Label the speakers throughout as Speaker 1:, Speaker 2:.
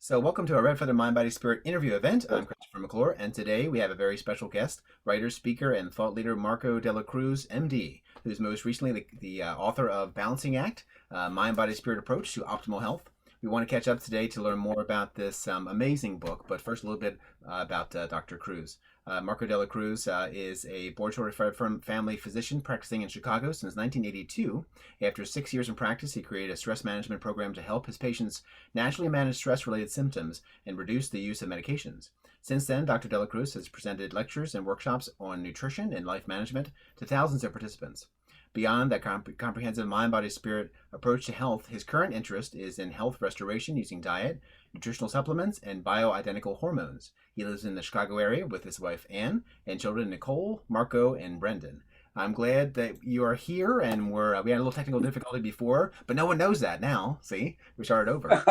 Speaker 1: So, welcome to our Red Feather Mind Body Spirit interview event. I'm Christopher McClure, and today we have a very special guest, writer, speaker, and thought leader Marco Dela Cruz, MD, who's most recently the author of Balancing Act, Mind Body Spirit Approach to Optimal Health. We want to catch up today to learn more about this amazing book, but first a little bit about Dr. Cruz. Marco Dela Cruz is a board-certified family physician practicing in Chicago since 1982. After 6 years in practice, he created a stress management program to help his patients naturally manage stress-related symptoms and reduce the use of medications. Since then, Dr. Dela Cruz has presented lectures and workshops on nutrition and life management to thousands of participants. Beyond that comprehensive mind-body-spirit approach to health, his current interest is in health restoration using diet, nutritional supplements, and bioidentical hormones. He lives in the Chicago area with his wife Anne and children Nicole, Marco, and Brendan. I'm glad that you are here, and we had a little technical difficulty before, but no one knows that now. See, we started over.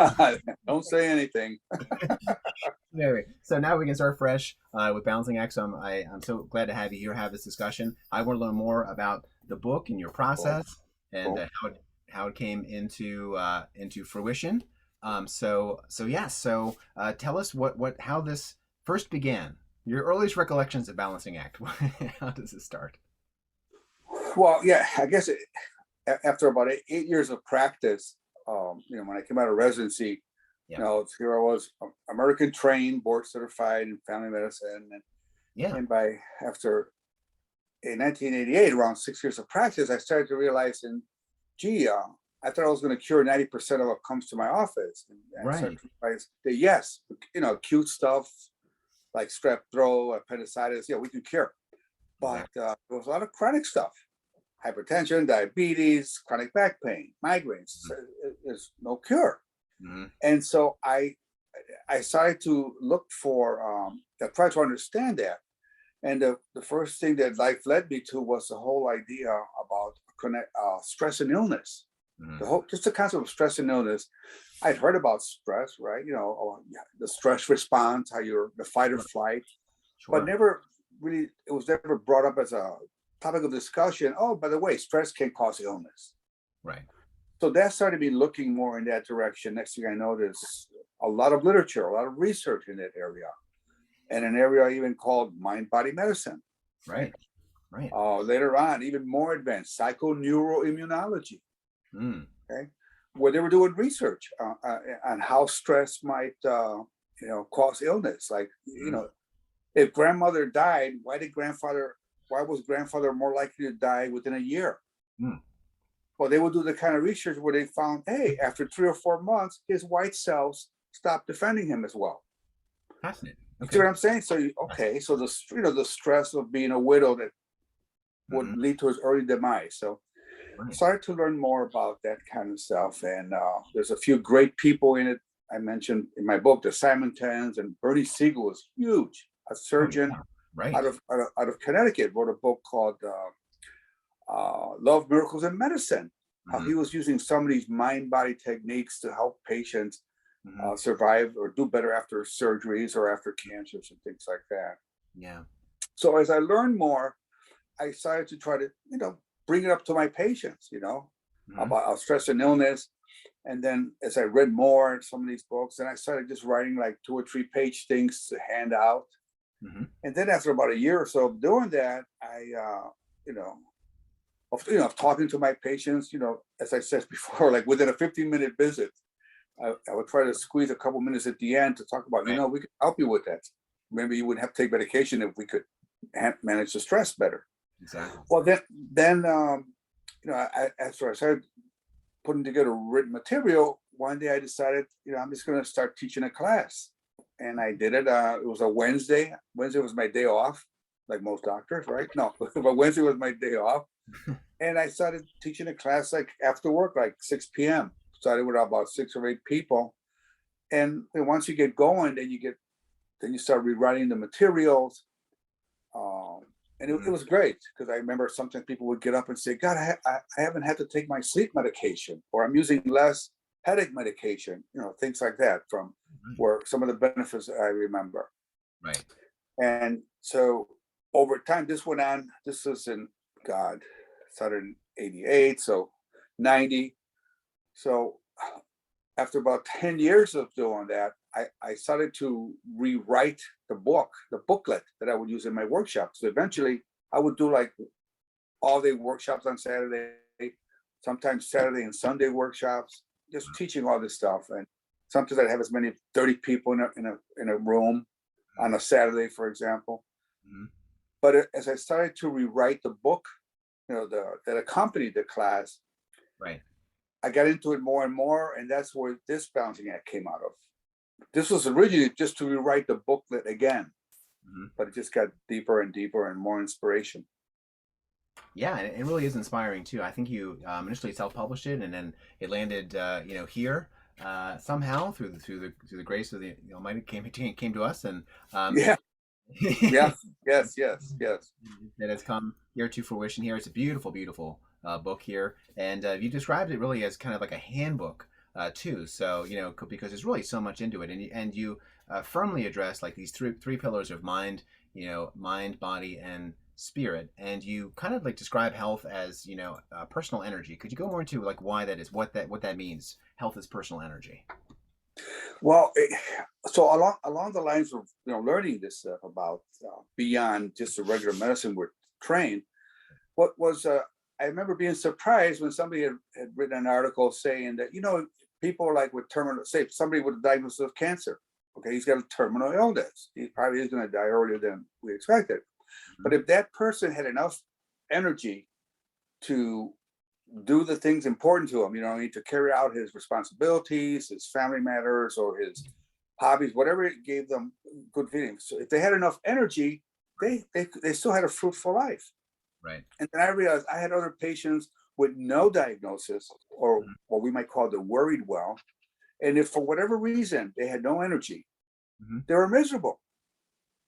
Speaker 2: Don't say anything.
Speaker 1: Anyway, so now we can start fresh with Balancing Act. So I'm so glad to have you here, have this discussion. I want to learn more about the book and your
Speaker 2: Cool.
Speaker 1: process and
Speaker 2: Cool.
Speaker 1: how it came into fruition. So tell us what how this first began. Your earliest recollections of Balancing Act. How does it start?
Speaker 2: Well, yeah, I guess after about 8 years of practice, when I came out of residency,
Speaker 1: Yeah,
Speaker 2: here I was, American trained, board certified in family medicine,
Speaker 1: yeah,
Speaker 2: and by after in 1988, around 6 years of practice, I started to realize, gee, I thought I was going to cure 90% of what comes to my office, and I started
Speaker 1: right,
Speaker 2: to realize that yes, acute stuff like strep throat, appendicitis, yeah, we can cure. But
Speaker 1: exactly.
Speaker 2: there was a lot of chronic stuff: hypertension, diabetes, chronic back pain, migraines. There's no cure.
Speaker 1: Mm-hmm.
Speaker 2: And so I started to look for, I tried to understand that. And the first thing that life led me to was the whole idea about stress and illness.
Speaker 1: Mm-hmm.
Speaker 2: Just the concept of stress and illness. I'd heard about stress, right? Yeah, the stress response, how you're the fight or
Speaker 1: Sure,
Speaker 2: flight, but
Speaker 1: sure,
Speaker 2: never really, it was never brought up as a topic of discussion. Oh, by the way, stress can cause illness.
Speaker 1: right.
Speaker 2: So that started me looking more in that direction. Next thing I know, there's a lot of literature, a lot of research in that area, and an area even called mind body medicine, right?
Speaker 1: Right, right.
Speaker 2: Later on, even more advanced psychoneuroimmunology,
Speaker 1: Mm.
Speaker 2: okay, where they were doing research on how stress might, cause illness. Like,
Speaker 1: Mm.
Speaker 2: if grandmother died, why was grandfather more likely to die within a year?
Speaker 1: Mm.
Speaker 2: Well, they would do the kind of research where they found, hey, after 3 or 4 months, his white cells stopped defending him as well.
Speaker 1: Fascinating.
Speaker 2: You see
Speaker 1: Okay.
Speaker 2: what I'm saying? So, okay, so the stress of being a widow that would
Speaker 1: Mm-hmm.
Speaker 2: lead to his early demise. So,
Speaker 1: Right.
Speaker 2: started to learn more about that kind of stuff, and there's a few great people in it. I mentioned in my book the Simon and Bernie Siegel was huge, a
Speaker 1: Oh
Speaker 2: surgeon
Speaker 1: yeah. Right.
Speaker 2: out of Connecticut, wrote a book called Love, Miracles, and Medicine. How
Speaker 1: Mm-hmm.
Speaker 2: he was using some of these mind body techniques to help patients
Speaker 1: Mm-hmm.
Speaker 2: survive or do better after surgeries or after cancers and things like that.
Speaker 1: Yeah.
Speaker 2: So as I learned more, I decided to try to, bring it up to my patients,
Speaker 1: Mm-hmm.
Speaker 2: about stress and illness. And then as I read more in some of these books, and I started just writing like 2 or 3 page things to hand out.
Speaker 1: Mm-hmm.
Speaker 2: And then after about a year or so of doing that, you know, of talking to my patients, as I said before, like within a 15-minute visit, I would try to squeeze a couple minutes at the end to talk about,
Speaker 1: Right.
Speaker 2: we could help you with that. Maybe you wouldn't have to take medication if we could manage the stress better.
Speaker 1: Exactly.
Speaker 2: Well, then after I started putting together written material, one day I decided, I'm just going to start teaching a class, and I did it. It was a Wednesday. Wednesday was my day off, like most doctors, right? No, but Wednesday was my day off, and I started teaching a class like after work, like 6 p.m. Started with about 6 or 8 people, and then once you get going, then you start rewriting the materials. Um, and it
Speaker 1: Mm-hmm.
Speaker 2: was great because I remember sometimes people would get up and say, God, I haven't had to take my sleep medication, or I'm using less headache medication, things like that, from
Speaker 1: Right.
Speaker 2: where some of the benefits I remember.
Speaker 1: Right.
Speaker 2: And so over time, this went on. This was in, God, started in 88, so 90. So after about 10 years of doing that, I started to rewrite the booklet that I would use in my workshops. So eventually I would do like all day workshops on Saturday, sometimes Saturday and Sunday workshops, just teaching all this stuff. And sometimes I'd have as many as 30 people in a room on a Saturday, for example.
Speaker 1: Mhm.
Speaker 2: But as I started to rewrite the book, that accompanied the class,
Speaker 1: Right.
Speaker 2: I got into it more and more, and that's where this balancing act came out of. This was originally just to rewrite the booklet again,
Speaker 1: Mhm.
Speaker 2: but it just got deeper and deeper and more inspiration.
Speaker 1: Yeah, and it really is inspiring too. I think you initially self-published it, and then it landed, here somehow through the grace of the Almighty came to us, and
Speaker 2: Yeah, yeah,
Speaker 1: it,
Speaker 2: yes, yes, yes.
Speaker 1: that has come here to fruition. Here, it's a beautiful, beautiful book here, and you described it really as kind of like a handbook too. So because there's really so much into it, and you firmly address like these three pillars of mind, mind, body, and spirit, and you kind of like describe health as personal energy. Could you go more into like why that is, what that means? Health is personal energy.
Speaker 2: Well, so along the lines of learning this stuff about beyond just the regular medicine we're trained, what was I remember being surprised when somebody had written an article saying that people like with terminal, say somebody with a diagnosis of cancer, okay, he's got a terminal illness, he probably is going to die earlier than we expected. But
Speaker 1: Mhm.
Speaker 2: if that person had enough energy to do the things important to him, to carry out his responsibilities, his family matters, or his hobbies, whatever it gave them good feelings. So if they had enough energy, they still had a fruitful life.
Speaker 1: Right.
Speaker 2: And then I realized I had other patients with no diagnosis, or
Speaker 1: Mhm.
Speaker 2: what we might call the worried well. And if for whatever reason they had no energy,
Speaker 1: Mhm.
Speaker 2: they were miserable.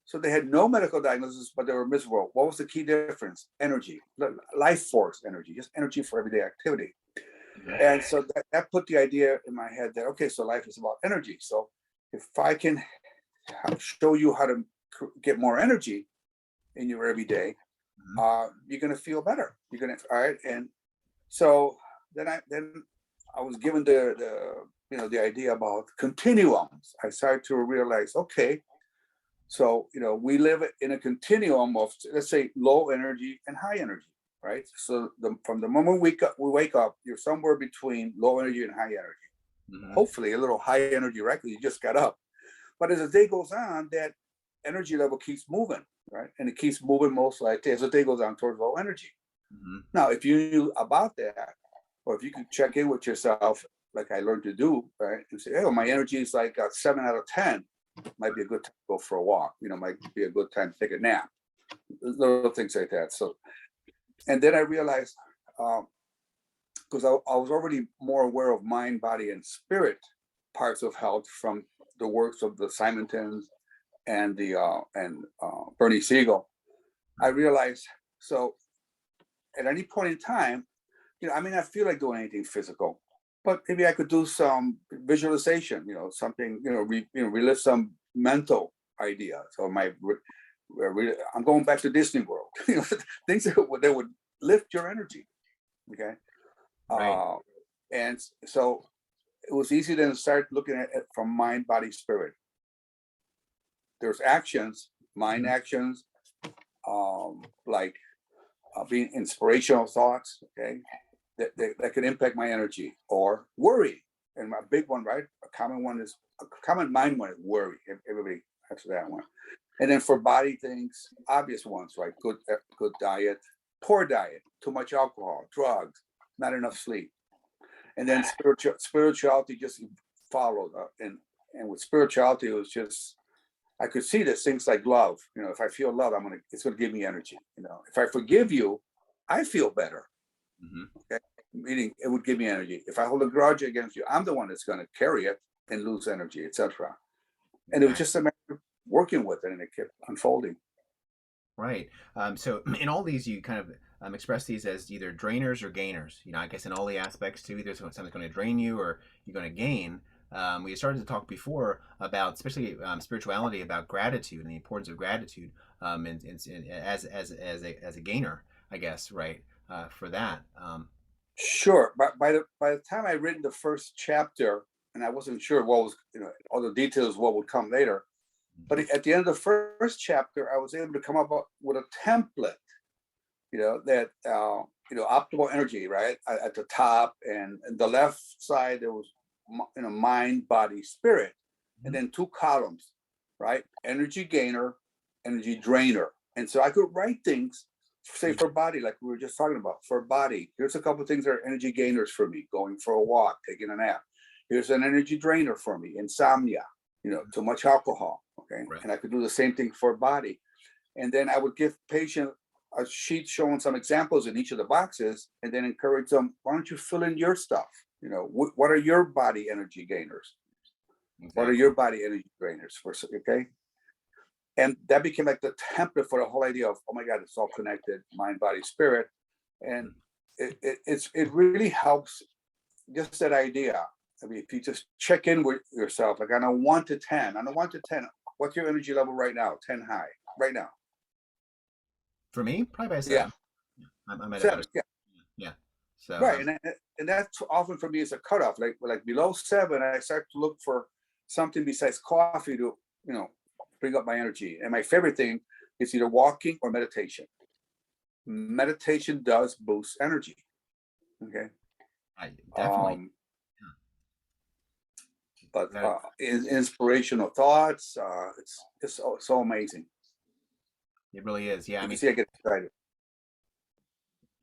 Speaker 2: So they had no medical diagnosis, but they were miserable. What was the key difference? Energy, life force energy, just energy for everyday activity.
Speaker 1: Mhm.
Speaker 2: And so that put the idea in my head that, okay, so life is about energy. So if I can show you how to get more energy in your everyday,
Speaker 1: Mhm.
Speaker 2: you're going to feel better. You're going to, all right. And so then I was given the idea about continuums. I started to realize, okay, so we live in a continuum of, let's say, low energy and high energy, right? So from the moment we wake up, you're somewhere between low energy and high energy.
Speaker 1: Mhm.
Speaker 2: Hopefully, a little high energy, right? Because you just got up. But as the day goes on, that energy level keeps moving, right? And it keeps moving most likely as the day goes on towards low energy.
Speaker 1: Mhm.
Speaker 2: Now, if you knew about that, or if you could check in with yourself, like I learned to do, right, and say, "Oh, my energy is like a 7 out of 10." Might be a good time to go for a walk. Might be a good time to take a nap. Little things like that. So, and then I realized, because I was already more aware of mind, body, and spirit parts of health from the works of the Simonsons and the Bernie Siegel. I realized, so at any point in time, I may not feel like doing anything physical, but maybe I could do some visualization, something, relive some mental idea. So I'm going back to Disney World, things that would lift your energy. Okay.
Speaker 1: Right.
Speaker 2: Uh, and so it was easy then to start looking at it from mind, body, spirit. There's actions, mind
Speaker 1: Mhm.
Speaker 2: actions, like being inspirational thoughts. Okay. That could impact my energy, or worry. And my big one, right? A common mind one is worry. Everybody has that one. And then for body things, obvious ones, right? Good diet, poor diet, too much alcohol, drugs, not enough sleep. And then spirituality just followed up. And with spirituality, it was just, I could see this things like love. If I feel love, it's gonna give me energy. If I forgive you, I feel better.
Speaker 1: Mhm.
Speaker 2: Okay? Meaning it would give me energy. If I hold a grudge against you, I'm the one that's going to carry it and lose energy, etc. And it was
Speaker 1: Exactly.
Speaker 2: just a matter of working with it, and it kept unfolding.
Speaker 1: Right. So in all these, you kind of express these as either drainers or gainers. I guess in all the aspects too, either something's going to drain you or you're going to gain. We started to talk before about, especially spirituality, about gratitude and the importance of gratitude, as a gainer, I guess, right? For that.
Speaker 2: Sure, but by the time I written the first chapter, and I wasn't sure what was, all the details, what would come later. But at the end of the first chapter, I was able to come up with a template, that, optimal energy, right? At the top, and the left side, there was, mind, body, spirit. And then two columns, right? Energy gainer, energy drainer. And so I could write things, say for body, like we were just talking about, for body. Here's a couple of things that are energy gainers for me: going for a walk, taking a nap. Here's an energy drainer for me: insomnia, too much alcohol. Okay.
Speaker 1: Right.
Speaker 2: And I could do the same thing for body. And then I would give patient a sheet showing some examples in each of the boxes, and then encourage them, why don't you fill in your stuff? What are your body energy gainers?
Speaker 1: Exactly.
Speaker 2: What are your body energy drainers? Okay. And that became like the template for the whole idea of, oh my God, it's all connected, mind, body, spirit. And it really helps, just that idea. I mean, if you just check in with yourself, like on a 1 to 10, what's your energy level right now? 10 high, right now.
Speaker 1: For me, probably by a
Speaker 2: Yeah.
Speaker 1: 7. I'm at about
Speaker 2: 7,
Speaker 1: a
Speaker 2: yeah.
Speaker 1: yeah. So
Speaker 2: Right. And that's often for me is a cutoff. Like below 7, I start to look for something besides coffee to, bring up my energy. And my favorite thing is either walking or meditation. Meditation does boost energy. Okay.
Speaker 1: definitely.
Speaker 2: But inspirational thoughts, it's so amazing.
Speaker 1: It really is. Yeah, I
Speaker 2: You can
Speaker 1: mean,
Speaker 2: see I get excited.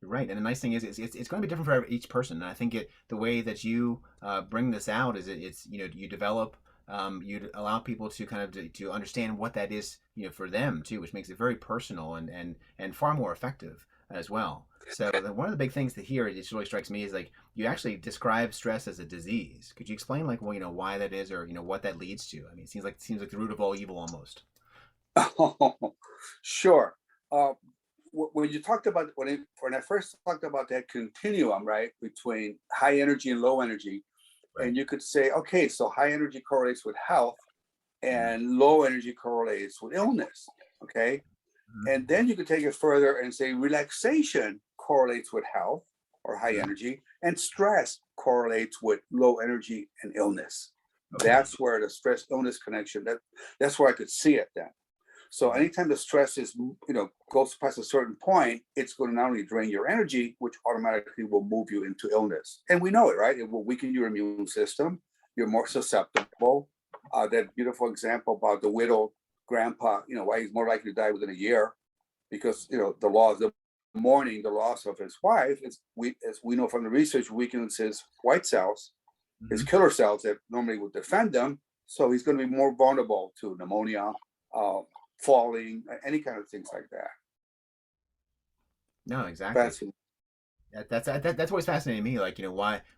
Speaker 1: you're right. And the nice thing is, it's going to be different for each person. And I think the way that you bring this out is it's you develop, you allow people to kind of to understand what that is, for them too, which makes it very personal and far more effective as well. So one of the big things to hear, it just really strikes me, is like you actually describe stress as a disease. Could you explain, like, well, why that is, or what that leads to? I mean, it seems like the root of all evil almost.
Speaker 2: Sure. When you talked about when I first talked about that continuum, right, between high energy and low energy,
Speaker 1: Right.
Speaker 2: and you could say, okay, so high energy correlates with health, and low energy correlates with illness. Okay. And then you could take it further and say relaxation correlates with health or high energy, and stress correlates with low energy and illness.
Speaker 1: Okay.
Speaker 2: That's where the stress illness connection, that's where I could see it then. So anytime the stress is, goes past a certain point, it's going to not only drain your energy, which automatically will move you into illness. And we know it, right? It will weaken your immune system. You're more susceptible. That beautiful example about the widowed grandpa, why he's more likely to die within a year, because, the law of the mourning, the loss of his wife, as we know from the research, weakens his white cells, his killer cells that normally would defend them. So he's going to be more vulnerable to pneumonia, falling, any kind of things like that.
Speaker 1: No, exactly.
Speaker 2: That's
Speaker 1: That's always fascinating to me. Like,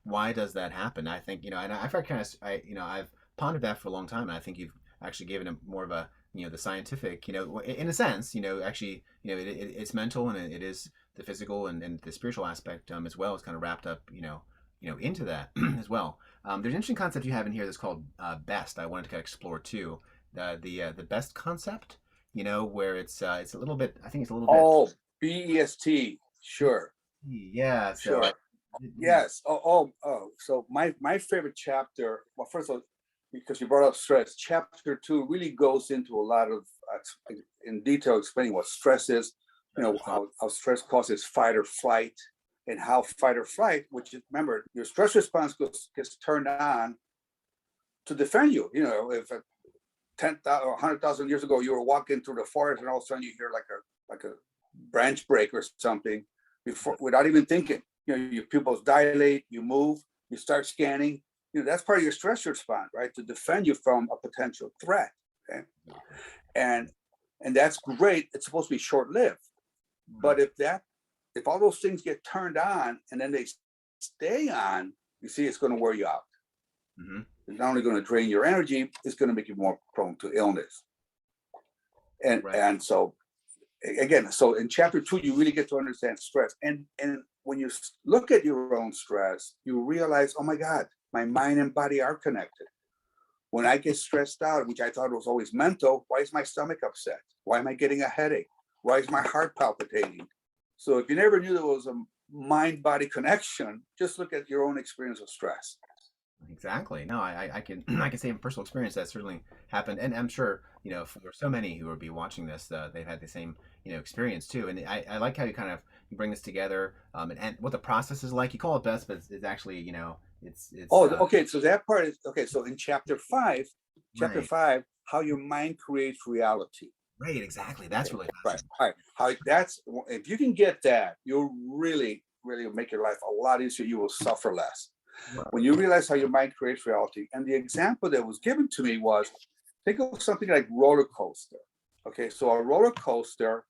Speaker 1: why does that happen? I think, and I've kind of, I've pondered that for a long time, and I think you've actually given it more of a, the scientific, in a sense, actually, it's mental, and it is the physical and the spiritual aspect as well is kind of wrapped up, into that as well. There's an interesting concept you have in here that's called best. I wanted to kind of explore too, the best concept, where it's a little bit, I think it's a little bit.
Speaker 2: Oh, BEST, sure.
Speaker 1: Yeah, so
Speaker 2: sure. Yes. So my favorite chapter. Well, first of all, because you brought up stress, chapter 2 really goes into a lot of in detail explaining what stress is. How stress causes fight or flight, and how fight or flight, which is, remember, your stress response gets turned on to defend you. If 10,000 or 100,000 years ago you were walking through the forest and all of a sudden you hear like a branch break or something, without even thinking, your pupils dilate, you move, you start scanning. That's part of your stress response, right? To defend you from a potential threat. Okay, and that's great. It's supposed to be short-lived, but if all those things get turned on and then they stay on, you see, it's going to wear you out. It's not only going to drain your energy, it's going to make you more prone to illness. And so again, so in chapter 2, you really get to understand stress. And when you look at your own stress, you realize, oh my God, my mind and body are connected. When I get stressed out, which I thought was always mental, why is my stomach upset? Why am I getting a headache? Why is my heart palpitating? So if you never knew there was a mind-body connection, just look at your own experience of stress.
Speaker 1: Exactly. No, I can I can say from personal experience that certainly happened, and I'm sure for so many who will be watching this, they've had the same experience too. And I like how you bring this together, and what the process is like. You call it best, but it's actually it's
Speaker 2: Oh, okay. So that part is okay. So in chapter
Speaker 1: right,
Speaker 2: five, how your mind creates reality.
Speaker 1: right, exactly. That's
Speaker 2: Okay,
Speaker 1: really
Speaker 2: right.
Speaker 1: fascinating.
Speaker 2: All right. How that's if you can get that, you'll really make your life a lot easier. You will suffer less when you realize how your mind creates reality. And the example that was given to me was think of something like roller coaster. Okay, so a roller coaster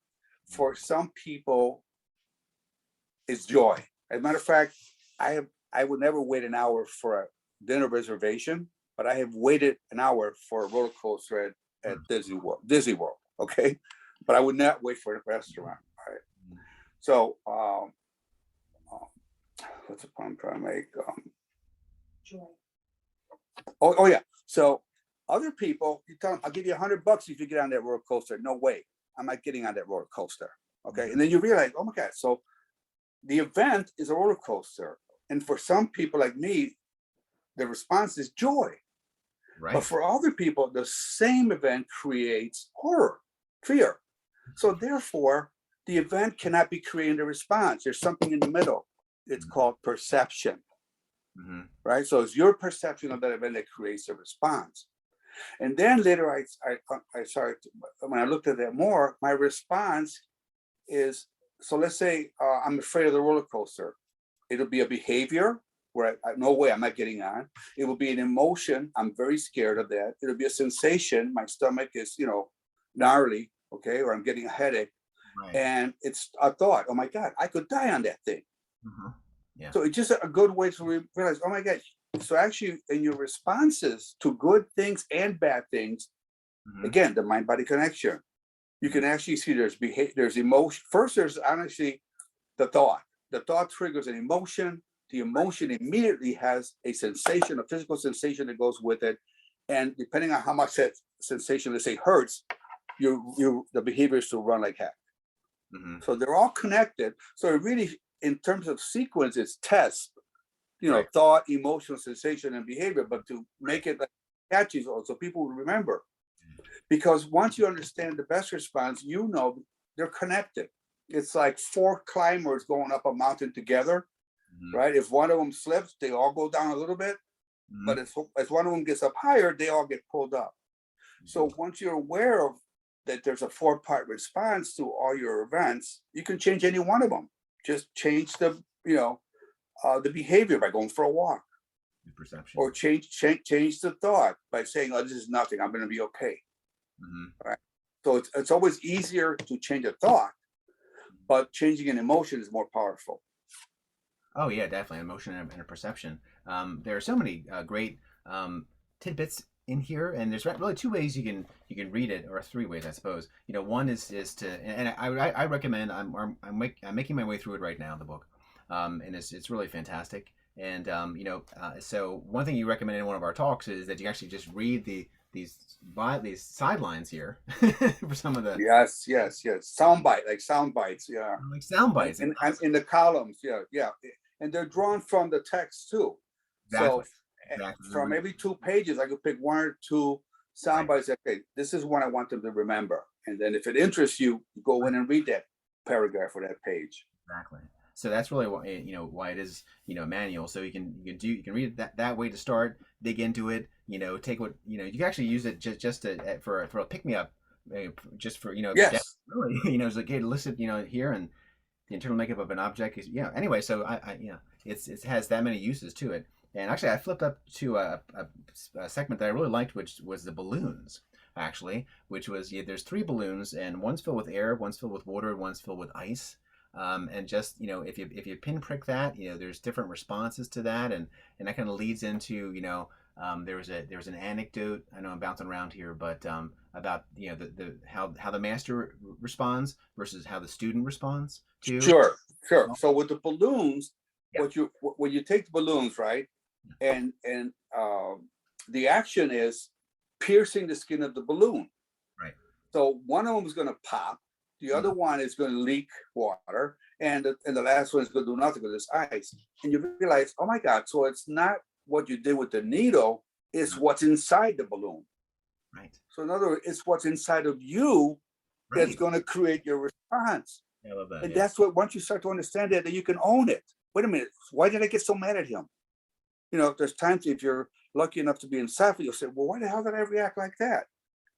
Speaker 2: for some people is joy. As a matter of fact, I would never wait an hour for a dinner reservation, but I have waited an hour for a roller coaster at Disney World. Disney World, okay, but I would not wait for a restaurant. All right. So, um, what's the point I'm trying to make? Joy. Oh yeah. So other people, you tell them, I'll give you $100 if you get on that roller coaster. No way, I'm not getting on that roller coaster. Okay, and then you realize, oh my God, so the event is a roller coaster. And for some people like me, the response is joy. But
Speaker 1: Right.
Speaker 2: for other people, the same event creates horror, fear. So therefore, the event cannot be creating a response. There's something in the middle. It's called perception,
Speaker 1: Mm-hmm.
Speaker 2: right? So it's your perception of that event that creates a response. And then later, I started, when I looked at that more, my response is, so let's say I'm afraid of the roller coaster. It'll be a behavior where no way I'm not getting on. It will be an emotion. I'm very scared of that. It'll be a sensation. My stomach is, gnarly, okay, or I'm getting a headache.
Speaker 1: Right.
Speaker 2: And it's a thought, oh my God, I could die on that thing.
Speaker 1: Mm-hmm. Yeah.
Speaker 2: So it's just a good way to realize, oh my God. So actually, in your responses to good things and bad things,
Speaker 1: Mm-hmm.
Speaker 2: again, the mind-body connection, you can actually see there's behavior, there's emotion. First, there's honestly the thought. The thought triggers an emotion. The emotion immediately has a sensation, a physical sensation that goes with it. And depending on how much that sensation, let's say, hurts, the behavior is to run like heck.
Speaker 1: Mm-hmm.
Speaker 2: So they're all connected. So it really, in terms of sequence, it's test,
Speaker 1: Right.
Speaker 2: thought, emotional sensation, and behavior, but to
Speaker 1: Right.
Speaker 2: make it like catchy so people will remember. Because once you understand the best response, they're connected. It's like four climbers going up a mountain together,
Speaker 1: Mm-hmm.
Speaker 2: right? If one of them slips, they all go down a little bit.
Speaker 1: Mm-hmm.
Speaker 2: But as one of them gets up higher, they all get pulled up. So once you're aware of that there's a four-part response to all your events, you can change any one of them. Just change the behavior by going for a walk,
Speaker 1: Perception.
Speaker 2: or change the thought by saying, "Oh, this is nothing. I'm going to be okay."
Speaker 1: Mm-hmm.
Speaker 2: Right. So it's always easier to change a thought, but changing an emotion is more powerful.
Speaker 1: Oh yeah, definitely emotion and a perception. There are so many great tidbits in here, and there's really two ways you can read it, or three ways, I suppose. One is to, and I recommend. I'm making my way through it right now, the book, and it's really fantastic. And so one thing you recommend in one of our talks is that you actually just read these sidelines here for some of the
Speaker 2: Yes. Sound bites, yeah.
Speaker 1: like sound
Speaker 2: And,
Speaker 1: bites.
Speaker 2: and in the columns, yeah. And they're drawn from the text too. So
Speaker 1: Exactly, exactly.
Speaker 2: from every 2 pages, I could pick one or two sound
Speaker 1: Right.
Speaker 2: bites. Okay, this is one I want them to remember. And then if it interests you, go in and read that paragraph or that page.
Speaker 1: Exactly. So that's really why it is a manual. So you can read it that way to start, dig into it. Take what you can actually use it just for a pick me up, just for if you're down,
Speaker 2: Yes.
Speaker 1: really it's like, hey, listen here, and the internal makeup of an object is anyway. So I it has that many uses to it. And actually, I flipped up to a segment that I really liked, which was the balloons. Actually, which was there's three balloons, and one's filled with air, one's filled with water, and one's filled with ice. And just if you pinprick that, there's different responses to that, and that kind of leads into there was an anecdote. I know I'm bouncing around here, but about the how the master responds versus how the student responds to.
Speaker 2: Sure. So with the balloons,
Speaker 1: Yeah.
Speaker 2: when you take the balloons, right, and the action is piercing the skin of the balloon.
Speaker 1: Right.
Speaker 2: So one of them is going to pop, the other one is going to leak water, and the last one is going to do nothing because it's ice. And you realize, oh my God, so it's not what you did with the needle is what's inside the balloon.
Speaker 1: Right.
Speaker 2: So in other words, it's what's inside of you that's
Speaker 1: Right.
Speaker 2: going to create your response.
Speaker 1: I love that.
Speaker 2: And
Speaker 1: Yeah.
Speaker 2: that's what, once you start to understand that, then you can own it. Wait a minute, why did I get so mad at him? You know, there's times if you're lucky enough to be inside, you'll say, well, why the hell did I react like that?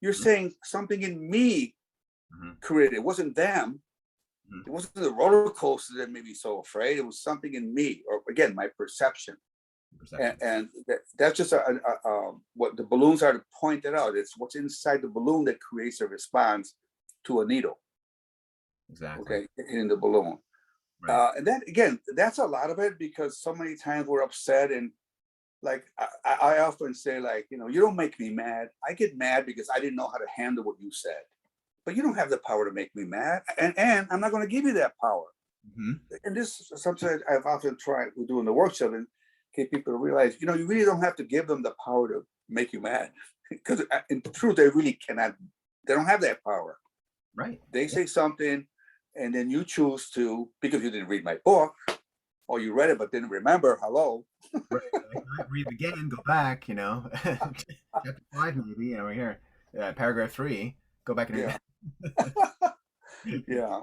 Speaker 2: You're
Speaker 1: Mhm.
Speaker 2: saying something in me
Speaker 1: Mhm.
Speaker 2: created. It wasn't them.
Speaker 1: Mhm.
Speaker 2: It wasn't the roller coaster that made me so afraid. It was something in me, or again, my perception.
Speaker 1: Perception.
Speaker 2: And that's just what the balloons are to point it out. It's what's inside the balloon that creates a response to a needle.
Speaker 1: Exactly.
Speaker 2: Okay, hitting the balloon.
Speaker 1: Right.
Speaker 2: And then again, that's a lot of it, because so many times we're upset, and like I often say, like, you know, you don't make me mad. I get mad because I didn't know how to handle what you said. But you don't have the power to make me mad, and I'm not going to give you that power.
Speaker 1: Hmm.
Speaker 2: And this is something I've often tried with doing the workshop, and get people to realize, you know, you really don't have to give them the power to make you mad, because in truth, they really cannot. They don't have that power.
Speaker 1: Right.
Speaker 2: They
Speaker 1: Yeah.
Speaker 2: say something, and then you choose to, because you didn't read my book, or you read it but didn't remember. Hello.
Speaker 1: Right. Like, read it again. Go back. Chapter 5 maybe. We're here. Paragraph 3. Go back and read
Speaker 2: Yeah.
Speaker 1: that.
Speaker 2: Yeah.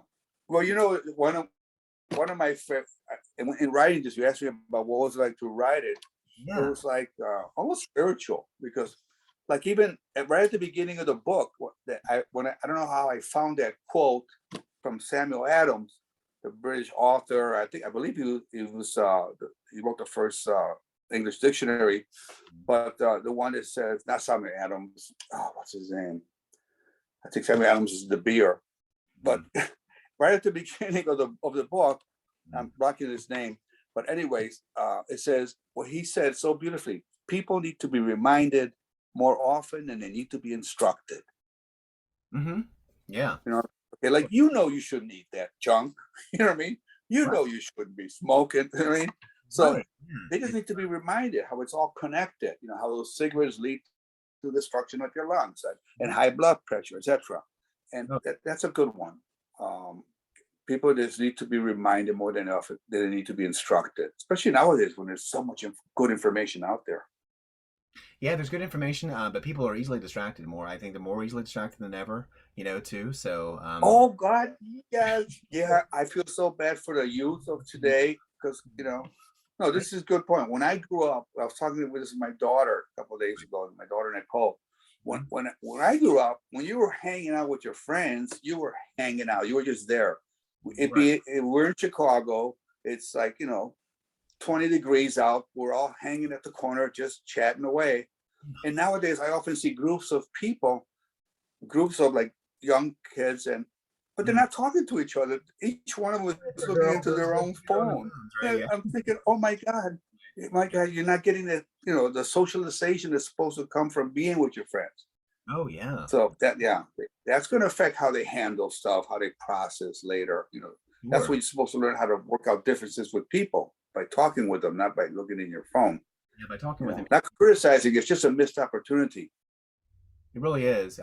Speaker 2: Well, you know, one of my in writing this, you asked me about what was it like to write it. It
Speaker 1: Yeah.
Speaker 2: was like almost spiritual, because like even right at the beginning of the book, I don't know how I found that quote from Samuel Adams, the British author. I believe he wrote the first English dictionary, but the one that says, not Samuel Adams. Oh, what's his name? I think Samuel Adams is the beer, but
Speaker 1: Mhm.
Speaker 2: right at the beginning of the book,
Speaker 1: Mhm.
Speaker 2: I'm blocking his name, but anyways, it says what he said so beautifully: people need to be reminded more often, and they need to be instructed.
Speaker 1: Mhm. Yeah.
Speaker 2: You know, okay, like, you know, you shouldn't eat that junk. You know what I mean? You
Speaker 1: Right.
Speaker 2: know you shouldn't be smoking. You know what I mean? So
Speaker 1: Right. Yeah.
Speaker 2: they just need to be reminded how it's all connected. You know, how those cigarettes lead to destruction of your lungs, and high blood pressure, etc. And
Speaker 1: Oh,
Speaker 2: that's a good one. Um, People just need to be reminded more than often that they need to be instructed, especially nowadays when there's so much good information out there.
Speaker 1: yeah, there's good information, but people are easily distracted more. I think they're more easily distracted than ever, too. So,
Speaker 2: Oh God, yes, yeah. I feel so bad for the youth of today, because no,
Speaker 1: right.
Speaker 2: this is a good point. When I grew up, I was talking with my daughter a couple of days ago. My daughter Nicole. When
Speaker 1: Mhm.
Speaker 2: when when I grew up, when you were hanging out with your friends, you were hanging out. You were just there.
Speaker 1: Right.
Speaker 2: We're in Chicago. It's like 20 degrees out. We're all hanging at the corner, just chatting away. And nowadays, I often see groups of like young kids, but they're
Speaker 1: Mhm.
Speaker 2: not talking to each other. Each one of them is
Speaker 1: They're
Speaker 2: looking
Speaker 1: all
Speaker 2: into their own
Speaker 1: on their
Speaker 2: phone.
Speaker 1: phones, right?
Speaker 2: And
Speaker 1: Yeah.
Speaker 2: I'm thinking, oh my God, you're not getting the socialization that's supposed to come from being with your friends.
Speaker 1: Oh, yeah.
Speaker 2: So yeah, that's going to affect how they handle stuff, how they process later. That's what
Speaker 1: Sure.
Speaker 2: you're supposed to learn, how to work out differences with people by talking with them, not by looking in your phone.
Speaker 1: Yeah, by talking with him,
Speaker 2: Not criticizing. It's just a missed opportunity.
Speaker 1: it really is.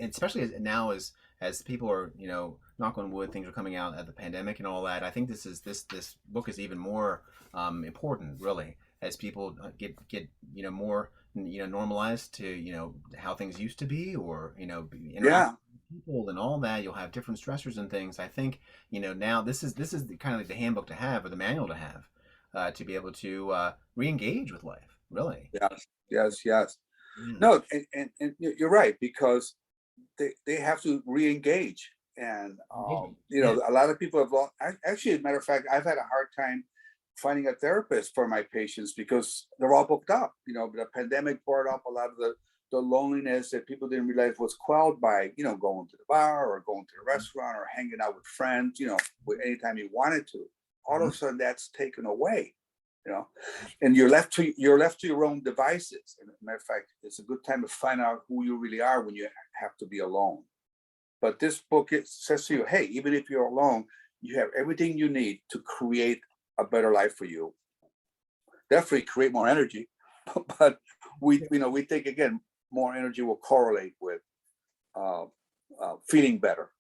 Speaker 1: Especially now as people are, knock on wood, things are coming out of the pandemic and all that. I think this book is even more important, really, as people get more normalized to how things used to be, or interact
Speaker 2: Yeah,
Speaker 1: with people and all that. You'll have different stressors and things. I think now this is the kind of like the handbook to have, or the manual to have, to be able to re-engage with life. Really.
Speaker 2: yes, yes, yes.
Speaker 1: Yeah.
Speaker 2: No, and you're right, because they have to re-engage. And
Speaker 1: Engagement. Yeah.
Speaker 2: a lot of people have lost. Actually, as a matter of fact, I've had a hard time finding a therapist for my patients, because they're all booked up. The pandemic brought up a lot of the loneliness that people didn't realize was quelled by going to the bar, or going to the restaurant, or hanging out with friends. Anytime you wanted to. All
Speaker 1: Mhm.
Speaker 2: of a sudden, that's taken away. You know, and you're left to your own devices. And as a matter of fact, it's a good time to find out who you really are when you have to be alone. But this book, it says to you, hey, even if you're alone, you have everything you need to create a better life for you. Definitely create more energy, but we think, again, more energy will correlate with uh, feeling better.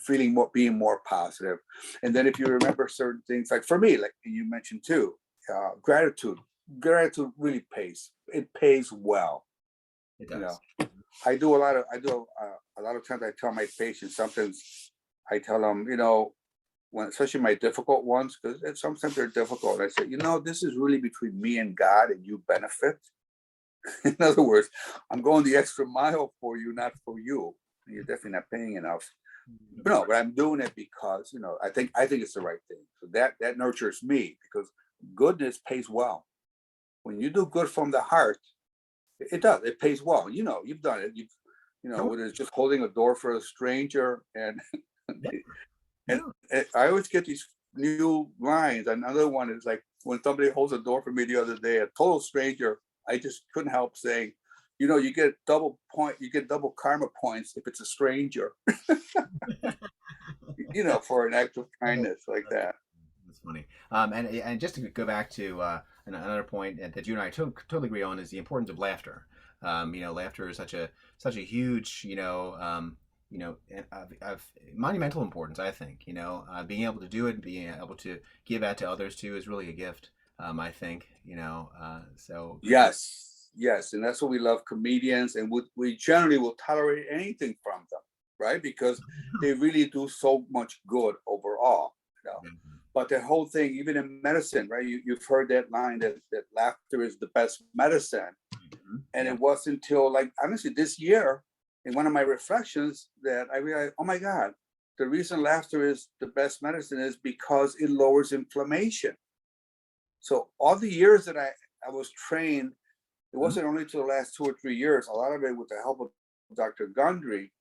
Speaker 2: Feeling more, being more positive. And then if you remember certain things, like for me, like you mentioned too, Gratitude. Gratitude really pays. It pays well.
Speaker 1: It
Speaker 2: You know,
Speaker 1: does.
Speaker 2: a lot of times I tell my patients, sometimes I tell them, when, especially my difficult ones, because sometimes they're difficult. I say, this is really between me and God, and you benefit. In other words, I'm going the extra mile for you, not for you. You're definitely not paying enough. No, but I'm doing it because I think it's the right thing. So that nurtures me, because goodness pays well. When you do good from the heart, it does. It pays well. You've done it.
Speaker 1: Sure.
Speaker 2: Whether it's just holding a door for a stranger, and
Speaker 1: Yeah.
Speaker 2: and,
Speaker 1: Yeah.
Speaker 2: and I always get these new lines. Another one is like when somebody holds a door for me the other day, a total stranger. I just couldn't help saying, you get double karma points if it's a stranger, for an act of kindness like that.
Speaker 1: That's funny. And just to go back to another point that you and I totally agree on is the importance of laughter. Laughter is such a huge of monumental importance. I think being able to do it, being able to give that to others too is really a gift. I think so.
Speaker 2: Yes, yes, and that's what we love comedians, and we generally will tolerate anything from them, right? Because they really do so much good overall. You know? But the whole thing, even in medicine, right? You've heard that line that laughter is the best medicine. And
Speaker 1: Yeah.
Speaker 2: it wasn't until, like, honestly, this year, in one of my reflections, that I realized, oh my God, the reason laughter is the best medicine is because it lowers inflammation. So all the years that I was trained, it
Speaker 1: Mhm.
Speaker 2: wasn't only till the last 2 or 3 years, a lot of it with the help of Dr. Gundry,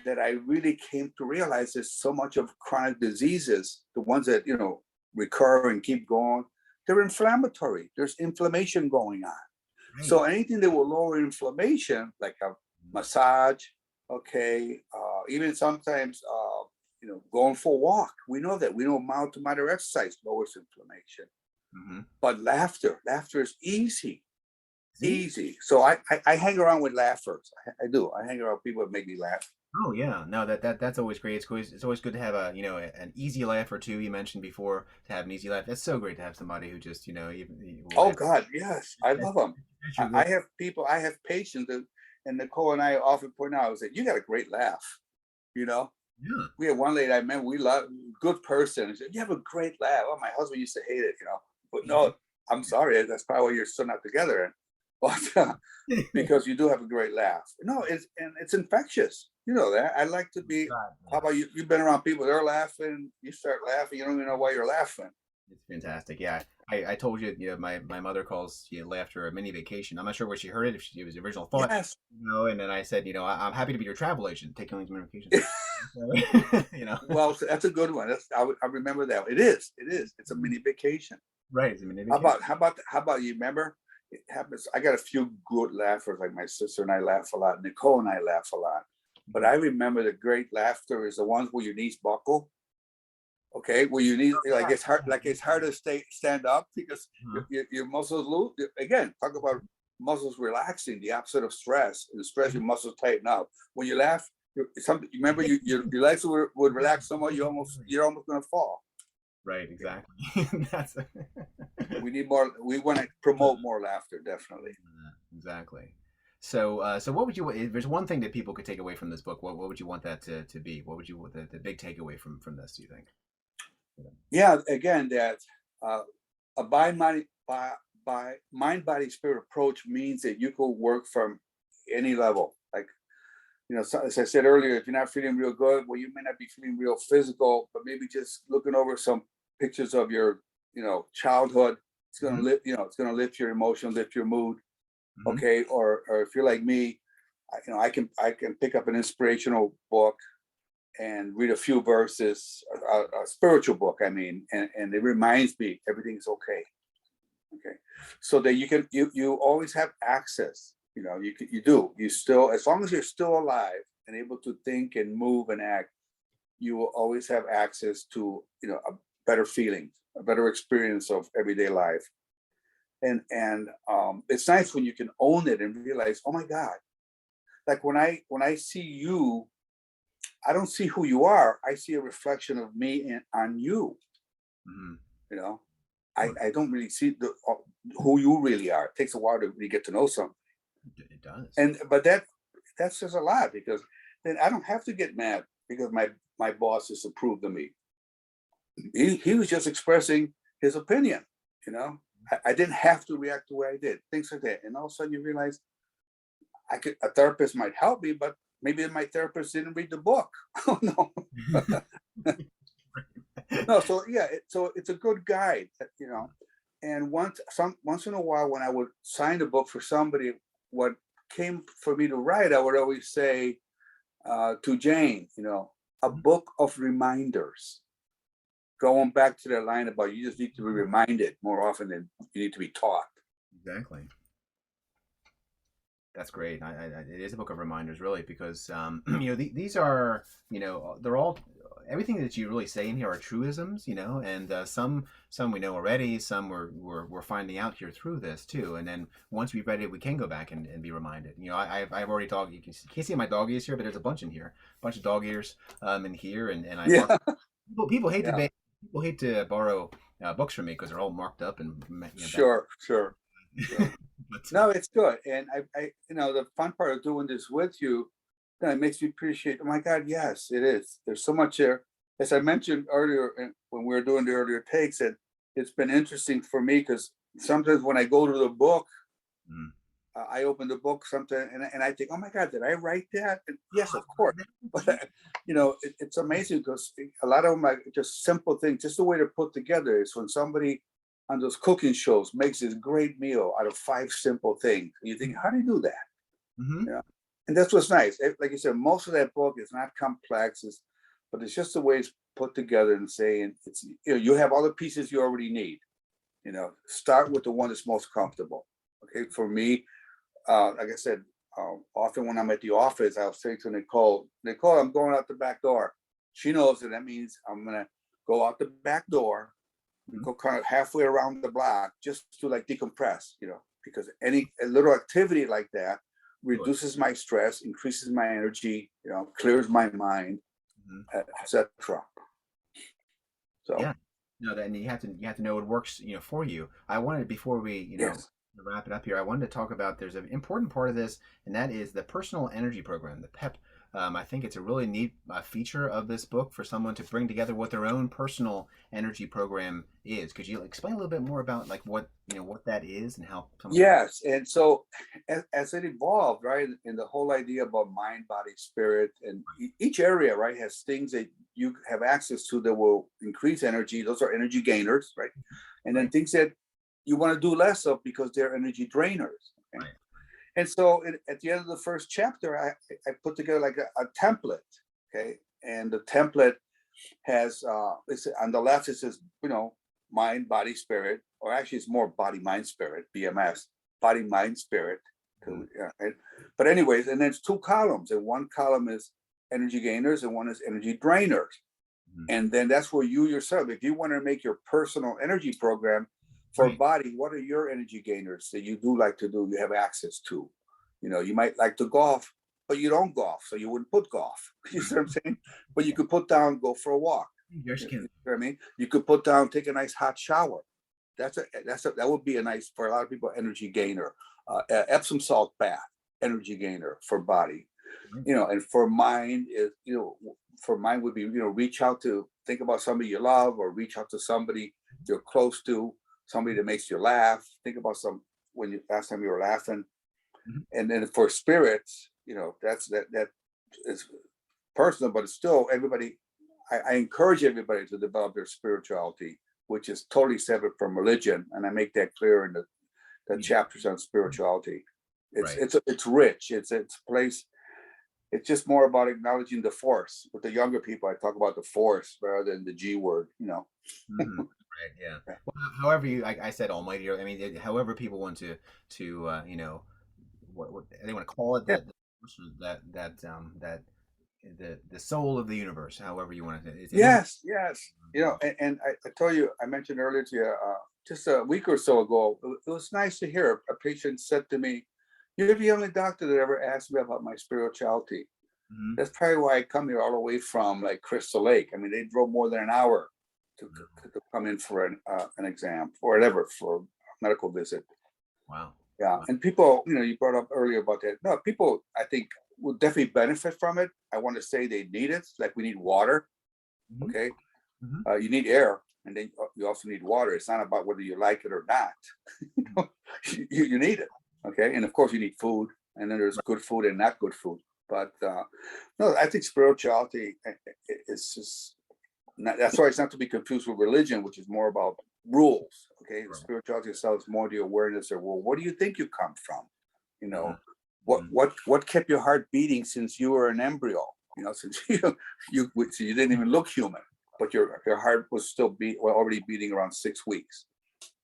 Speaker 2: that I really came to realize there's so much of chronic diseases, the ones that, recur and keep going, they're inflammatory. There's inflammation going on.
Speaker 1: Right.
Speaker 2: So anything that will lower inflammation, like a massage, okay, even sometimes, going for a walk. We know that. We know mild to moderate exercise lowers inflammation.
Speaker 1: Mm-hmm.
Speaker 2: But laughter is easy,
Speaker 1: See?
Speaker 2: easy. So I hang around with laughers. I do. I hang around people that make me laugh.
Speaker 1: Oh yeah, no, that's always great. It's always good to have an easy laugh or two. You mentioned before to have an easy laugh. That's so great to have somebody who just even will
Speaker 2: Oh
Speaker 1: laugh.
Speaker 2: God, yes, I
Speaker 1: That's,
Speaker 2: love them.
Speaker 1: that's
Speaker 2: I
Speaker 1: your good.
Speaker 2: I have patients that, and Nicole and I often point out, is that you got a great laugh. You know,
Speaker 1: Yeah.
Speaker 2: we had one lady I met. We love, good person. She said, "You have a great laugh." Oh, my husband used to hate it. But no, I'm sorry. That's probably why you're still not together. But because you do have a great laugh. No, it's infectious. You know that. I like to be.
Speaker 1: God,
Speaker 2: How
Speaker 1: yeah.
Speaker 2: about you? You've been around people. They're laughing. You start laughing. You don't even know why you're laughing.
Speaker 1: It's fantastic. Yeah, I told you, my mother calls laughter a mini vacation. I'm not sure where she heard it, if it was the original thought,
Speaker 2: Yes.
Speaker 1: and then I said, I'm happy to be your travel agent, taking you on some vacations. So,
Speaker 2: Well, that's a good one. I remember that. It is. It is. It's a mini vacation.
Speaker 1: right, it's a mini
Speaker 2: How
Speaker 1: vacation.
Speaker 2: about you remember? It happens. I got a few good laughers. Like my sister and I laugh a lot. Nicole and I laugh a lot. But I remember the great laughter is the ones where your knees buckle. Okay, where you need, like, it's hard. Like, it's hard to stand up because
Speaker 1: Uh-huh.
Speaker 2: your muscles lose. Again, talk about muscles relaxing. The opposite of stress. In stress, your muscles tighten up. When you laugh, you remember your legs would relax somewhat. You're almost gonna fall.
Speaker 1: Right,
Speaker 2: Okay.
Speaker 1: exactly. That's
Speaker 2: We need more. We want to promote more laughter, definitely.
Speaker 1: exactly. So what would you? If there's one thing that people could take away from this book, what would you want that to be? What would you want the big takeaway from this? Do you think?
Speaker 2: Yeah, again, that uh, a by mind body spirit approach means that you could work from any level. Like, so, as I said earlier, if you're not feeling real good, well, you may not be feeling real physical, but maybe just looking over some pictures of your, childhood, it's gonna
Speaker 1: Hmm.
Speaker 2: lift, it's gonna lift your emotion, lift your mood.
Speaker 1: Hmm.
Speaker 2: Okay, or if you're like me, I can pick up an inspirational book and read a few verses, a spiritual book, I mean, and it reminds me everything's okay. Okay, so that you always have access. You still, as long as you're still alive and able to think and move and act, you will always have access to a better feeling, a better experience of everyday life. And it's nice when you can own it and realize, oh my God, like when I see you, I don't see who you are. I see a reflection of me on you.
Speaker 1: Hmm.
Speaker 2: You know, I don't really see who you really are. It takes a while to really get to know something.
Speaker 1: It does.
Speaker 2: And but that's just a lot, because then I don't have to get mad because my boss disapproved of me. He was just expressing his opinion, you know. I didn't have to react the way I did, things like that. And all of a sudden you realize a therapist might help me, but maybe my therapist didn't read the book. Oh no. No, so yeah, so it's a good guide, you know. And once in a while, when I would sign a book for somebody, what came for me to write, I would always say to Jane, you know, a
Speaker 1: Mhm.
Speaker 2: book of reminders. Going back to that line about you just need to be reminded more often than you need to be taught.
Speaker 1: Exactly. That's great. It is a book of reminders, really, because these are, they're all, everything that you really say in here are truisms, and some we know already, some we're finding out here through this too, and then once we've read it, we can go back and be reminded. I've already can't see my dog ears here, but there's a bunch in here, a bunch of dog ears in here, and I mark
Speaker 2: Yeah,
Speaker 1: people hate
Speaker 2: yeah,
Speaker 1: people hate to borrow books from me because they're all marked up and back.
Speaker 2: sure, sure, sure.
Speaker 1: But
Speaker 2: No, it's good. And you know, the fun part of doing this with you, it makes me appreciate. Oh my God, yes, it is. There's so much there. As I mentioned earlier, when we were doing the earlier takes, that it's been interesting for me because sometimes when I go to the book,
Speaker 1: mm.
Speaker 2: I open the book sometimes and I think, oh my God, did I write that? And yes, of course. But you know, it's amazing because a lot of them are just simple things. Just the way they're put together is when somebody on those cooking shows makes this great meal out of 5 simple things. And you think, how do you do that?
Speaker 1: Mm-hmm.
Speaker 2: You know? And that's what's nice. Like you said, most of that book is not complex, but it's just the way it's put together and saying it's, you know, you have all the pieces you already need. You know, start with the one that's most comfortable. Okay, for me, like I said, often when I'm at the office, I'll say to Nicole, I'm going out the back door. She knows that means I'm gonna go out the back door and
Speaker 1: Mm-hmm.
Speaker 2: go kind of halfway around the block just to like decompress, you know, because a little activity like that
Speaker 1: Sure.
Speaker 2: reduces my stress, increases my energy, you know, clears my mind,
Speaker 1: Mhm.
Speaker 2: etc. So
Speaker 1: Yeah. No, then you have to know what works, for you. I wanted before we,
Speaker 2: yes,
Speaker 1: wrap it up here, I wanted to talk about there's an important part of this, and that is the personal energy program, the PEP. I think it's a really neat feature of this book for someone to bring together what their own personal energy program is. Could you explain a little bit more about like what that is and how someone can?
Speaker 2: yes, and so as it evolved, right, and the whole idea about mind, body, spirit, and each area, right, has things that you have access to that will increase energy. Those are energy gainers, right, and then
Speaker 1: Right.
Speaker 2: things that you want to do less of because they're energy drainers. Okay,
Speaker 1: Right.
Speaker 2: and so at the end of the first chapter, I put together like a template. Okay, and the template has it's on the left. It says, you know, mind, body, spirit, or actually it's more body, mind, spirit, BMS, body, mind, spirit.
Speaker 1: Mhm.
Speaker 2: Right? But anyways, and there's 2 columns, and one column is energy gainers, and one is energy drainers.
Speaker 1: Mhm.
Speaker 2: And then that's where you yourself, if you want to make your personal energy program for
Speaker 1: Right.
Speaker 2: body, what are your energy gainers that you do like to do, you have access to? You know, you might like to golf, but you don't golf, so you wouldn't put golf. You see what I'm saying? But you could put down, go for a walk.
Speaker 1: Yours
Speaker 2: You
Speaker 1: can.
Speaker 2: know what I mean? You could put down, take a nice hot shower. That would be a nice, for a lot of people, energy gainer. Epsom salt bath, energy gainer for body.
Speaker 1: Right.
Speaker 2: You know, and for mind is, you know, for mind would be, you know, reach out to, think about somebody you love, or reach out to somebody you're close to, somebody that makes you laugh. Think about when you last time you were laughing.
Speaker 1: Mhm.
Speaker 2: And then for spirits, you know, that is personal, but it's still everybody. I encourage everybody to develop their spirituality, which is totally separate from religion, and I make that clear in the
Speaker 1: Yeah.
Speaker 2: chapters on spirituality. It's
Speaker 1: Right.
Speaker 2: it's it's rich. It's a place. It's just more about acknowledging the force. With the younger people, I talk about the force rather than the G word. You know.
Speaker 1: Hmm. Right. Yeah. Well, however I said Almighty. I mean, however people want to what they want to call it,
Speaker 2: Yeah.
Speaker 1: that the soul of the universe. However you want to. It is.
Speaker 2: Yes. Yes. You know, and I told you, I mentioned earlier to you, just a week or so ago, it was nice to hear a patient said to me, "You're the only doctor that ever asked me about my spirituality."
Speaker 1: Mhm.
Speaker 2: That's probably why I come here all the way from like Crystal Lake. I mean, they drove more than an hour to come in for an exam or whatever, for a medical visit.
Speaker 1: Wow.
Speaker 2: Yeah,
Speaker 1: Wow.
Speaker 2: and people, you brought up earlier about that. No, people, I think, will definitely benefit from it. I want to say they need it, like we need water.
Speaker 1: Mhm.
Speaker 2: Okay,
Speaker 1: Mhm.
Speaker 2: you need air, and then you also need water. It's not about whether you like it or not. You need it. Okay, and of course you need food, and then there's good food and not good food. But no, I think spirituality is just not, that's why it's not to be confused with religion, which is more about rules. Okay,
Speaker 1: Right.
Speaker 2: spirituality itself is more the awareness of, well, what do you think you come from? You
Speaker 1: Mhm.
Speaker 2: know, what
Speaker 1: Mhm.
Speaker 2: what what kept your heart beating since you were an embryo? Since so you didn't even look human, but your heart was still already beating around 6 weeks.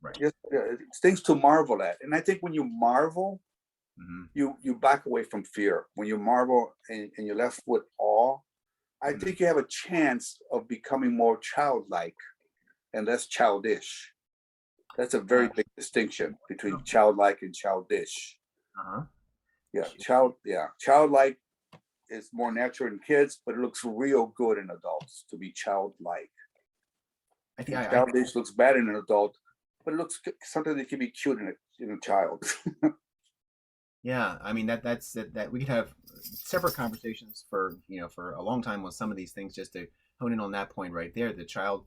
Speaker 1: Right.
Speaker 2: Just it's things to marvel at, and I think when you marvel,
Speaker 1: Mhm.
Speaker 2: you back away from fear. When you marvel and you're left with awe, I
Speaker 1: Mhm.
Speaker 2: think you have a chance of becoming more childlike and less childish. That's a
Speaker 1: Uh,
Speaker 2: very big distinction between
Speaker 1: oh,
Speaker 2: childlike and childish.
Speaker 1: uh-huh.
Speaker 2: Childlike is more natural in kids, but it looks real good in adults to be childlike.
Speaker 1: I think
Speaker 2: And
Speaker 1: I
Speaker 2: childish looks bad in an adult, but it looks something that can be cute in a child.
Speaker 1: yeah, I mean that we could have separate conversations for for a long time on some of these things just to hone in on that point right there. The child,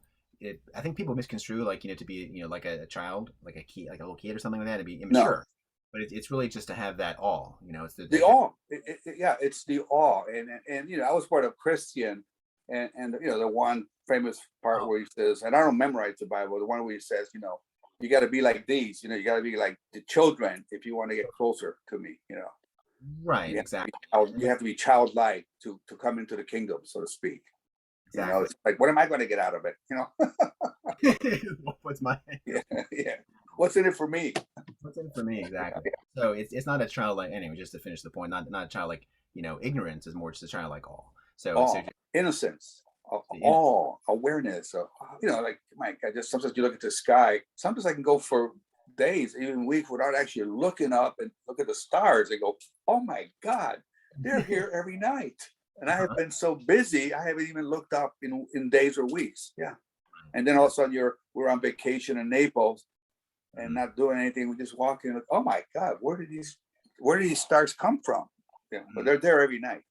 Speaker 1: I think people misconstrue like to be like a child, like a kid, like a little kid or something like that, to be
Speaker 2: No,
Speaker 1: immature, but it's really just to have that all. It's
Speaker 2: the
Speaker 1: to have.
Speaker 2: awe. Yeah, it's the awe. And I was part of Christian, and the one famous part
Speaker 1: Oh,
Speaker 2: where he says, and I don't memorize the Bible, the one where he says, you got to be like these, you got to be like the children if you want to get closer to me.
Speaker 1: right, exactly,
Speaker 2: You have to be childlike to come into the kingdom, so to speak.
Speaker 1: exactly.
Speaker 2: It's like, what am I going to get out of it?
Speaker 1: What's my
Speaker 2: Yeah, yeah. What's in it for me?
Speaker 1: what's in it for me exactly?
Speaker 2: Yeah,
Speaker 1: So it's not a childlike anyway. Just to finish the point, not a childlike ignorance is more just a childlike all. So
Speaker 2: awe,
Speaker 1: just
Speaker 2: innocence,
Speaker 1: the innocence.
Speaker 2: awe, awareness. Like Mike, I just sometimes you look at the sky. Sometimes I can go for days, even weeks, without actually looking up and look at the stars. I go, oh my God, they're here every night. And I have
Speaker 1: Uh-huh.
Speaker 2: been so busy, I haven't even looked up in days or weeks. Yeah. And then all
Speaker 1: Yeah.
Speaker 2: of a sudden we're on vacation in Naples and
Speaker 1: Mhm.
Speaker 2: not doing anything. We just walk in. Like, oh my God, where did these stars come from? Yeah, but
Speaker 1: Mhm.
Speaker 2: they're there every night.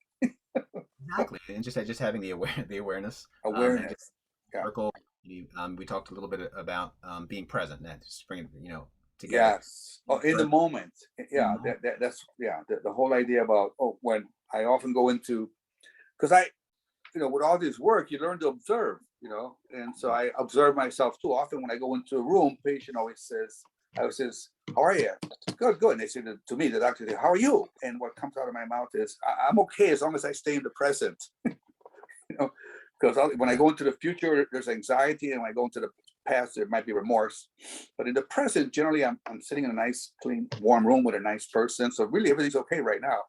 Speaker 1: Exactly, and just having the awareness, and just
Speaker 2: Awareness. Yeah.
Speaker 1: circle. We talked a little bit about being present, and just bringing together.
Speaker 2: Yes. Oh, in the moment. Yeah. That's yeah. The whole idea about when I often go into because with all this work you learn to observe. And so I observe myself too. Often when I go into a room, patient always says, "How are you?" Good, good. And they say to me, the doctor says, "How are you?" And what comes out of my mouth is, "I'm okay as long as I stay in the present." you know, because when I
Speaker 1: Yeah,
Speaker 2: go into the future, there's anxiety, and when I go into the past, there might be remorse. But in the present, generally, I'm sitting in a nice, clean, warm room with a nice person. So really, everything's okay right now.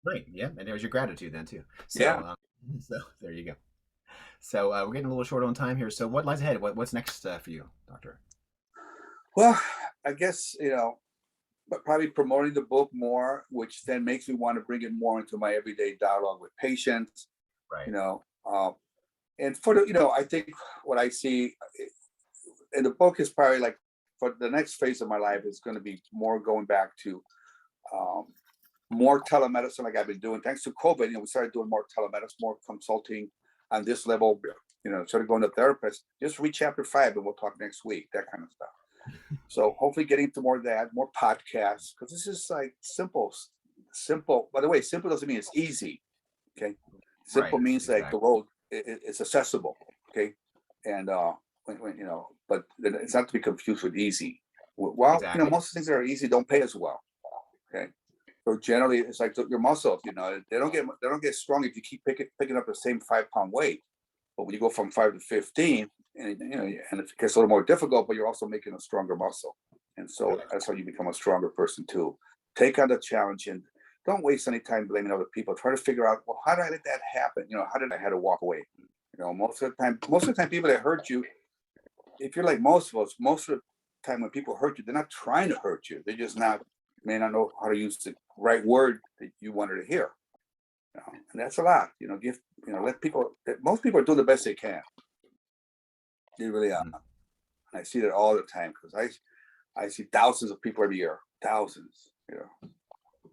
Speaker 1: right. Yeah, and there's your gratitude then too. So,
Speaker 2: Yeah.
Speaker 1: so there you go. So we're getting a little short on time here. So what lies ahead? What's next for you, Doctor?
Speaker 2: Well, I guess but probably promoting the book more, which then makes me want to bring it more into my everyday dialogue with patients. You
Speaker 1: Right.
Speaker 2: know, and for I think what I see in the book is probably like for the next phase of my life is going to be more going back to um, more telemedicine like I've been doing. Thanks to COVID, we started doing more telemedicine, more consulting on this level. Instead of going to therapists, just read chapter 5 and we'll talk next week, that kind of stuff. So hopefully getting to more of that, more podcasts, because this is like simple, simple. By the way, simple doesn't mean it's easy. Okay. Simple
Speaker 1: Right.
Speaker 2: means like the
Speaker 1: Exactly.
Speaker 2: road, it's accessible. Okay. And but it's not to be confused with easy. Well,
Speaker 1: Exactly.
Speaker 2: most of the things that are easy don't pay as well. Okay. So generally, it's like your muscles. They don't get strong if you keep picking up the same 5 pound weight. But when you go from 5 to 15, and it gets a little more difficult, but you're also making a stronger muscle, and so
Speaker 1: Right.
Speaker 2: that's how you become a stronger person too. Take on the challenge and don't waste any time blaming other people. Try to figure out, well, how did I let that happen? How did I had to walk away? Most of the time, people that hurt you, if you're like most of us, most of the time when people hurt you, they're not trying to hurt you. They're just not may not know how to use the right word that you wanted to hear. And that's a lot. Give let people. Most people are doing the best they can. They really are.
Speaker 1: Mhm.
Speaker 2: And I see that all the time because I see thousands of people every year, thousands. You know,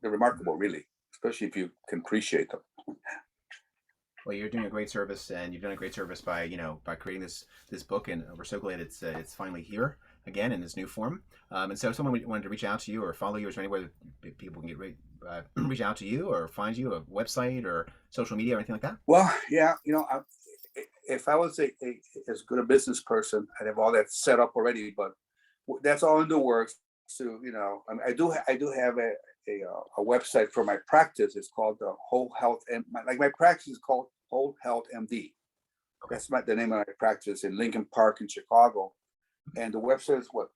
Speaker 2: they're remarkable, really, especially if you can appreciate them.
Speaker 1: Well, you're doing a great service, and you've done a great service by by creating this book, and we're so glad it's finally here again in this new form. And so, if someone wanted to reach out to you or follow you, is there anywhere that people can reach out to you or find you, a website or social media or anything like that?
Speaker 2: Well, yeah, if I was as good a business person, I'd have all that set up already. But that's all in the works. So I do have a website for my practice. It's called the Whole Health, and my practice is called Whole Health MD.
Speaker 1: Okay.
Speaker 2: That's the name of my practice in Lincoln Park in Chicago. And the website is what?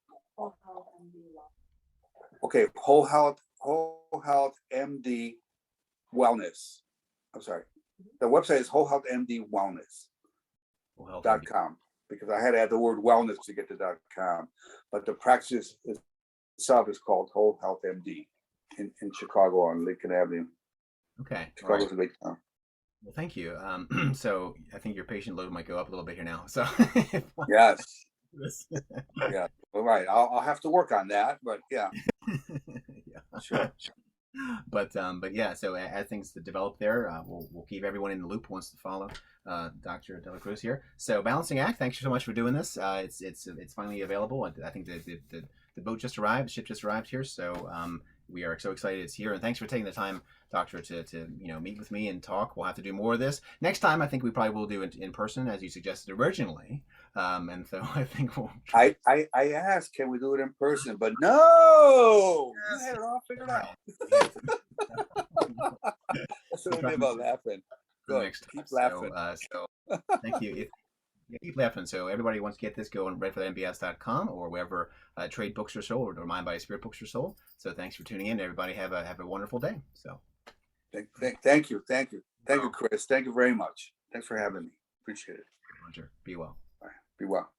Speaker 2: Okay, Whole Health MD Wellness. I'm sorry. The website is Whole Health MD Wellness.
Speaker 1: Well, health and
Speaker 2: .com, because I had to add the word wellness to get to .com, but the practice itself is called Whole Health MD in Chicago on Lincoln Avenue.
Speaker 1: okay. All right.
Speaker 2: Chicago's a big town.
Speaker 1: Well, thank you. So I think your patient load might go up a little bit here now. So
Speaker 2: Yes,
Speaker 1: this-
Speaker 2: yeah, all right. I'll have to work on that, but yeah,
Speaker 1: yeah.
Speaker 2: sure.
Speaker 1: But yeah. So as things develop there, we'll keep everyone in the loop who wants to follow Dr. Dela Cruz here. So Balancing Act, thanks so much for doing this. It's finally available. I think the boat just arrived, the ship just arrived here. So we are so excited it's here, and thanks for taking the time, Doctor, to meet with me and talk. We'll have to do more of this next time. I think we probably will do it in person as you suggested originally. And so I think we'll.
Speaker 2: I asked, can we do it in person? But no, you had it all figured out. That's what I did about laughing. Good.
Speaker 1: Next time.
Speaker 2: Keep laughing.
Speaker 1: So thank you. Keep laughing. So everybody wants to get this going, readforthenbs.com or wherever trade books are sold or Mind Body Spirit books are sold. So thanks for tuning in. Everybody have a wonderful day. So
Speaker 2: Thank you, Chris. Thank you very much. Thanks for having me. Appreciate it.
Speaker 1: Roger, be well.
Speaker 2: All right. Be well.